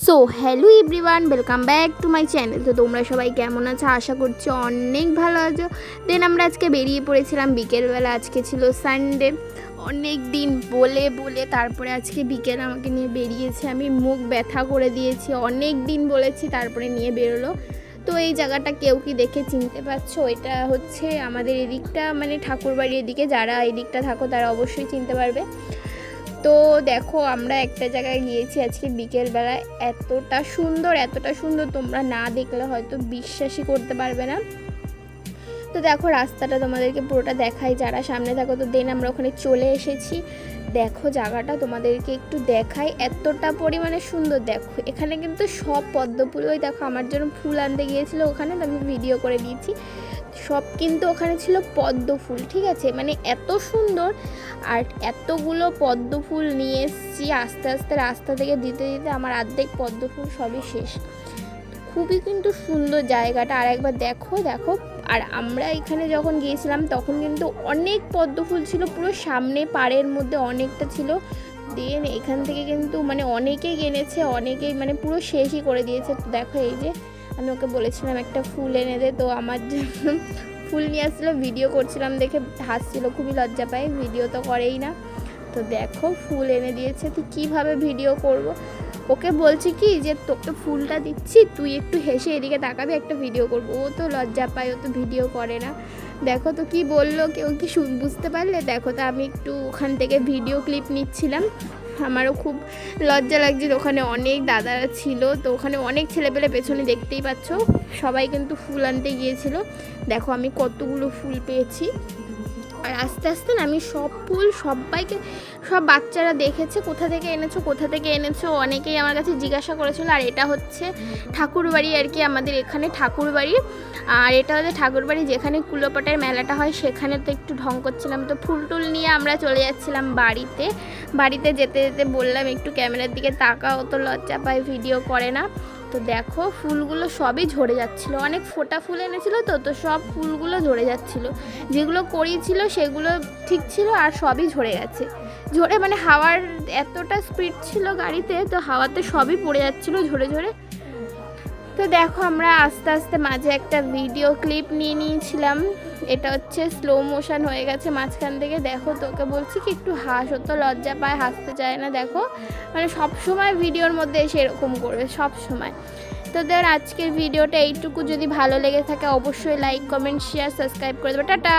So hello everyone, welcome back to my channel. তো তোমরা সবাই কেমন আছো? আশা করছি অনেক ভালো আছো। দেন আমরা আজকে বেরিয়ে পড়েছিলাম বিকেলবেলা। আজকে ছিল সানডে। অনেক দিন বলে বলে তারপরে আজকে বিকেল আমাকে নিয়ে বেরিয়েছে। আমি মুখ ব্যথা করে দিয়েছি, অনেক দিন বলেছি, তারপরে নিয়ে বেরোলো। তো এই জায়গাটা কেউ কি দেখে চিনতে পারছো? এটা হচ্ছে আমাদের এদিকটা, মানে ঠাকুরবাড়ির এদিকে। যারা এদিকটা থাকো তারা অবশ্যই চিনতে পারবে। তো দেখো আমরা একটা জায়গায় গিয়েছি আজকে বিকেলবেলায়। এতটা সুন্দর তোমরা না দেখলে হয়তো বিশ্বাসই করতে পারবে না। তো দেখো রাস্তাটা তোমাদেরকে পুরোটা দেখাই যারা সামনে থাকো। তো দেন আমরা ওখানে চলে এসেছি। দেখো জায়গাটা তোমাদেরকে একটু দেখাই, এতটা পরিমাণে সুন্দর। দেখো এখানে কিন্তু সব পদ্ম ফুল, ওই দেখো আমার জন্য ফুল আনতে গিয়েছিলো ওখানে, তো আমি ভিডিও করে দিয়েছি। সব কিন্তু ওখানে ছিল পদ্ম ফুল, ঠিক আছে, মানে এত সুন্দর। আর এতগুলো পদ্ম ফুল নিয়ে এসেছি, আস্তে আস্তে রাস্তা থেকে দিতে দিতে আমার অর্ধেক পদ্ম ফুল সবই শেষ। খুবই কিন্তু সুন্দর জায়গাটা, আর একবার দেখো। আর আমরা এখানে যখন গিয়েছিলাম তখন কিন্তু অনেক পদ্ম ফুল ছিল, পুরো সামনে পাড়ের মধ্যে অনেকটা ছিল। দেন এখান থেকে কিন্তু মানে অনেকেই কিনেছে, অনেকেই মানে পুরো শেষই করে দিয়েছে। তো দেখো এই যে আমি ওকে বলেছিলাম একটা ফুল এনে দে, তো আমার জন্য ফুল নিয়ে আসছিলো। ভিডিও করছিলাম দেখে হাসছিল, খুবই লজ্জা পায়, ভিডিও তো করেই না। তো দেখো ফুল এনে দিয়েছে। তো কীভাবে ভিডিও করব? ওকে বলছি কি যে তোকে ফুলটা দিচ্ছি, তুই একটু হেসে এদিকে তাকাবি, একটা ভিডিও করবো। ও তো লজ্জা পায়, ও তো ভিডিও করে না। দেখো তো কি বললো, কেউ কি বুঝতে পারলে? দেখো তো আমি একটু ওখান থেকে ভিডিও ক্লিপ নিচ্ছিলাম। আমারও খুব লজ্জা লাগছিল, ওখানে অনেক দাদারা ছিল। তো ওখানে অনেক ছেলেপেলে পেছনে দেখতেই পাচ্ছ, সবাই কিন্তু ফুল আনতে গিয়েছিল। দেখো আমি কতগুলো ফুল পেয়েছি। আর আস্তে আস্তে না আমি সব ফুল সবাইকে, সব বাচ্চারা দেখেছে কোথা থেকে এনেছো অনেকেই আমার কাছে জিজ্ঞাসা করেছিল। আর এটা হচ্ছে ঠাকুরবাড়ি আর কি, আমাদের এখানে ঠাকুরবাড়ি। আর এটা হচ্ছে ঠাকুরবাড়ি যেখানে কুলোপাটের মেলাটা হয়, সেখানে তো একটু ঢং করছিলাম। তো ফুল টুল নিয়ে আমরা চলে যাচ্ছিলাম বাড়িতে যেতে যেতে বললাম একটু ক্যামেরার দিকে তাকাও, তো লজ্জা পায়, ভিডিও করে না। তো দেখো ফুলগুলো সবই ঝরে যাচ্ছিলো, অনেক ফোটা ফুল এনেছিল তো সব ফুলগুলো ঝরে যাচ্ছিলো। যেগুলো করিয়েছিল সেগুলো ঠিক ছিল, আর সবই ঝরে গেছে। ঝরে মানে হাওয়ার এতটা স্পিড ছিল গাড়িতে, তো হাওয়াতে সবই পড়ে যাচ্ছিলো ঝরে। তো দেখো আমরা আস্তে আস্তে মাঝে একটা ভিডিও ক্লিপ নিয়ে নিয়েছিলাম। এটা হচ্ছে স্লো মোশন হয়ে গেছে মাঝখান থেকে। দেখো তোকে বলছি কি একটু হাস, ও তো লজ্জা পায়, হাসতে চায় না। দেখো মানে সবসময় ভিডিওর মধ্যে এসে এরকম করবে সবসময়। তো দেন আজকের ভিডিওটা এইটুকু, যদি ভালো লেগে থাকে অবশ্যই লাইক, কমেন্ট, শেয়ার, সাবস্ক্রাইব করে দেবে। টাটা।